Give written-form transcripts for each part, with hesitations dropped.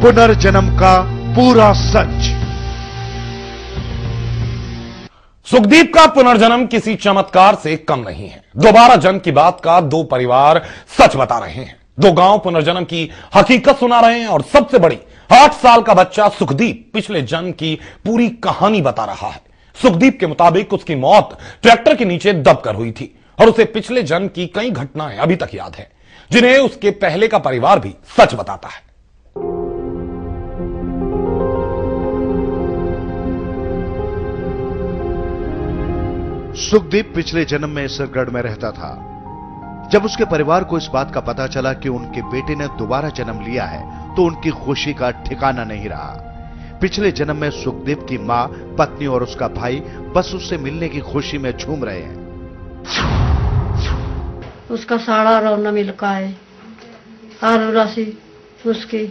पुनर्जन्म का पूरा सच। सुखदीप का पुनर्जन्म किसी चमत्कार से कम नहीं है। दोबारा जन्म की बात का दो परिवार सच बता रहे हैं, दो गांव पुनर्जन्म की हकीकत सुना रहे हैं और सबसे बड़ी 8 साल का बच्चा सुखदीप पिछले जन्म की पूरी कहानी बता रहा है। सुखदीप के मुताबिक उसकी मौत ट्रैक्टर के नीचे दबकर हुई थी और उसे पिछले जन्म की कई घटनाएं अभी तक याद है, जिन्हें उसके पहले का परिवार भी सच बताता है। सुखदीप पिछले जन्म में इसरगढ़ में रहता था। जब उसके परिवार को इस बात का पता चला कि उनके बेटे ने दोबारा जन्म लिया है तो उनकी खुशी का ठिकाना नहीं रहा। पिछले जन्म में सुखदीप की मां, पत्नी और उसका भाई बस उससे मिलने की खुशी में झूम रहे हैं। उसका साड़ा रौना मिलका है और राशि उसकी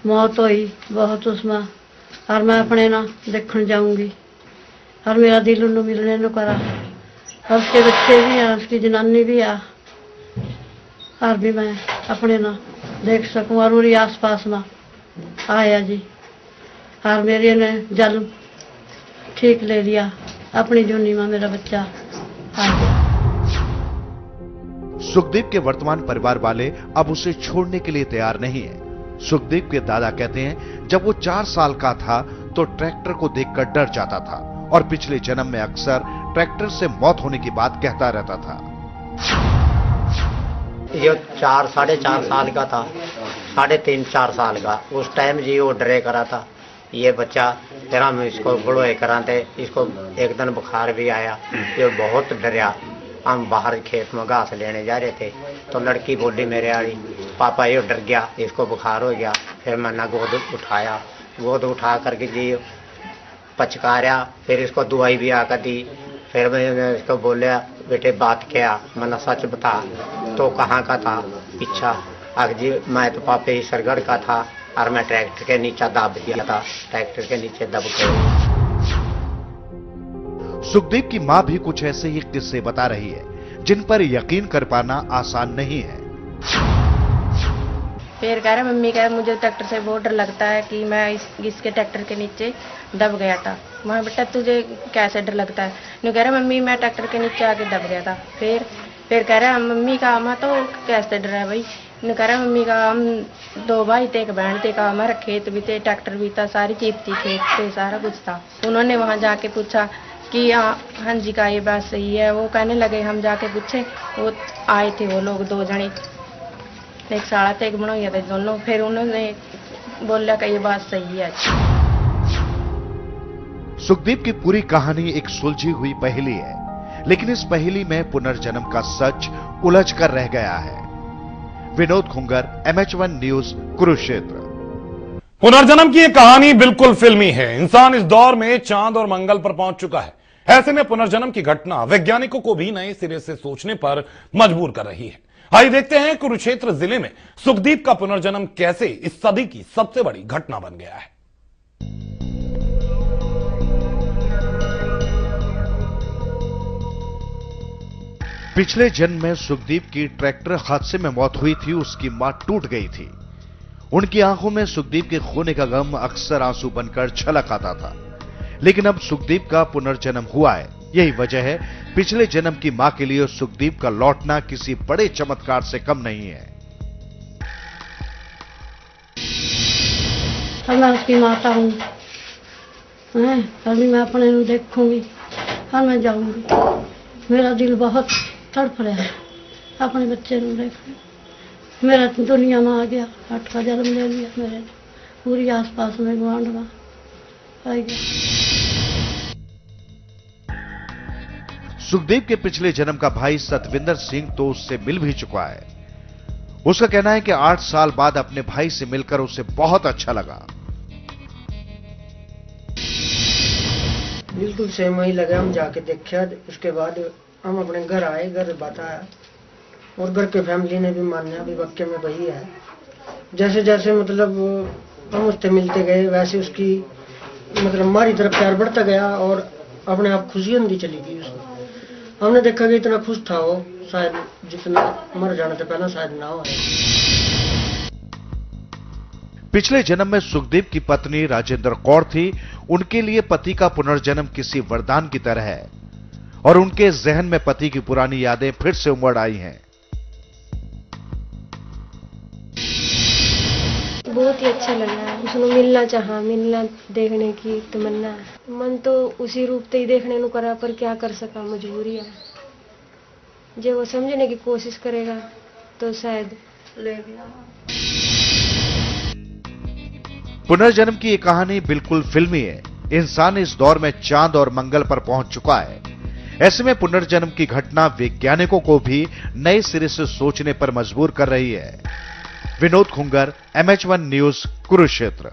मौत हुई बहुत उसमें, और मैं अपने ना देखने जाऊंगी और मेरा दिल उन्हें मिलने न करा, और उसके बच्चे भी हैं, उसकी जनानी भी है, और भी मैं अपने ना देख सकूं और मेरी आस पास में आया जी, और मेरे ने जन्म ठीक ले लिया, अपनी जूनी में मेरा बच्चा आ गया। सुखदीप के वर्तमान परिवार वाले अब उसे छोड़ने के लिए तैयार नहीं है। सुखदीप के दादा कहते हैं जब वो 4 साल का था तो ट्रैक्टर को देखकर डर जाता था और पिछले जन्म में अक्सर ट्रैक्टर से मौत होने की बात कहता रहता था। ये 4 साढ़े 4 साल का था, 3.5-4 साल का। उस टाइम जी वो डरे करा था, ये बच्चा तेरा में इसको बड़ोए कराते, इसको एक दिन बुखार भी आया, ये बहुत डरिया। हम बाहर खेत में घास लेने जा रहे थे तो लड़की बोली मेरे आड़ी, पापा ये डर गया, इसको बुखार हो गया। फिर मैंने गोद उठा करके जी पचकारा, फिर इसको दवाई भी आकर दी। फिर मैंने इसको बोलिया बेटे बात क्या, मैंने सच बता, तो कहाँ का था पीछा। अग जी मैं तो पापे सरगढ़ का था और मैं ट्रैक्टर के नीचे दब दिया था, ट्रैक्टर के नीचे दब गया। सुखदीप की मां भी कुछ ऐसे ही किस्से बता रही है जिन पर यकीन कर पाना आसान नहीं है। फिर कह रहा मम्मी कह मुझे ट्रैक्टर से बहुत डर लगता है कि मैं इसके ट्रैक्टर के नीचे दब गया था। मैं बेटा तुझे कैसे डर लगता है? न्यू कह रहा मम्मी मैं ट्रैक्टर के नीचे आके दब गया था। फिर कह रहा मम्मी का मैं तो कैसे डर है भाई? न्यू कह रहा मम्मी का हम 2 भाई थे, एक बहन थे, का हमारा खेत भी थे, ट्रैक्टर भी था, सारी चीज थी, खेत थे, सारा कुछ था। उन्होंने वहां जाके पूछा कि हाँ जी का ये बात सही है। वो कहने लगे, हम जाके पूछे, वो आए थे वो लोग 2 जने, एक साड़ा थे एक बनोया थे दोनों। फिर उन्होंने बोला कि ये बात सही है। सुखदीप की पूरी कहानी एक सुलझी हुई पहेली है, लेकिन इस पहेली में पुनर्जन्म का सच उलझ कर रह गया है। Vinod Khungar, MH1 news, Kurukshetra. पुनर्जन्म की यह कहानी बिल्कुल फिल्मी है। इंसान इस दौर में चांद और मंगल पर पहुंच चुका है। ऐसे में पुनर्जन्म की घटना वैज्ञानिकों को भी नए सिरे से सोचने पर मजबूर कर रही है। आइए देखते हैं कुरुक्षेत्र जिले में सुखदीप का पुनर्जन्म कैसे इस सदी की सबसे बड़ी घटना बन गया है। पिछले जन्म में सुखदीप की ट्रैक्टर हादसे में मौत हुई थी। उसकी मां टूट गई थी। उनकी आंखों में सुखदीप के खोने का गम अक्सर आंसू बनकर छलक आता था। लेकिन अब सुखदीप का पुनर्जन्म हुआ है। यही वजह है पिछले जन्म की मां के लिए सुखदीप का लौटना किसी बड़े चमत्कार से कम नहीं है। मैं उसकी माता हूँ, अभी मैं अपने को देखूंगी और मैं जाऊंगी। मेरा दिल बहुत तड़प रहा है अपने बच्चे को देखने। मेरा दुनिया में आ गया, 8 का जन्म ले लिया, मेरे पूरी आसपास में गुआंढ में आ गया। सुखदीप के पिछले जन्म का भाई सतविंदर सिंह तो उससे मिल भी चुका है। उसका कहना है कि 8 साल बाद अपने भाई से मिलकर उसे बहुत अच्छा लगा। बिल्कुल सेम वही लगा। हम जाके देखा, उसके बाद हम अपने घर आए, घर बताया और घर के फैमिली ने भी माना भी वाकई में वही है। जैसे जैसे मतलब हम उससे मिलते गए वैसे उसकी मतलब हमारी तरफ प्यार बढ़ता गया और अपने आप खुशी होती चली गई उसमें। हमने देखा कि इतना खुश था वो, शायद जितना मर जाने से पहले शायद ना हो। पिछले जन्म में सुखदीप की पत्नी राजेंद्र कौर थी। उनके लिए पति का पुनर्जन्म किसी वरदान की तरह है और उनके जहन में पति की पुरानी यादें फिर से उमड़ आई हैं। बहुत ही अच्छा लगा, उसने मिलना चाहा, मिलना देखने की तमन्ना। मन तो उसी रूप से ही देखने को करा, पर क्या कर सका, मजबूरी है। जब वो समझने की कोशिश करेगा तो शायद ले गया। पुनर्जन्म की ये कहानी बिल्कुल फिल्मी है। इंसान इस दौर में चांद और मंगल पर पहुंच चुका है। ऐसे में पुनर्जन्म की घटना वैज्ञानिकों को भी नए सिरे से सोचने पर मजबूर कर रही है। Vinod Khungar, MH1 news, Kurukshetra.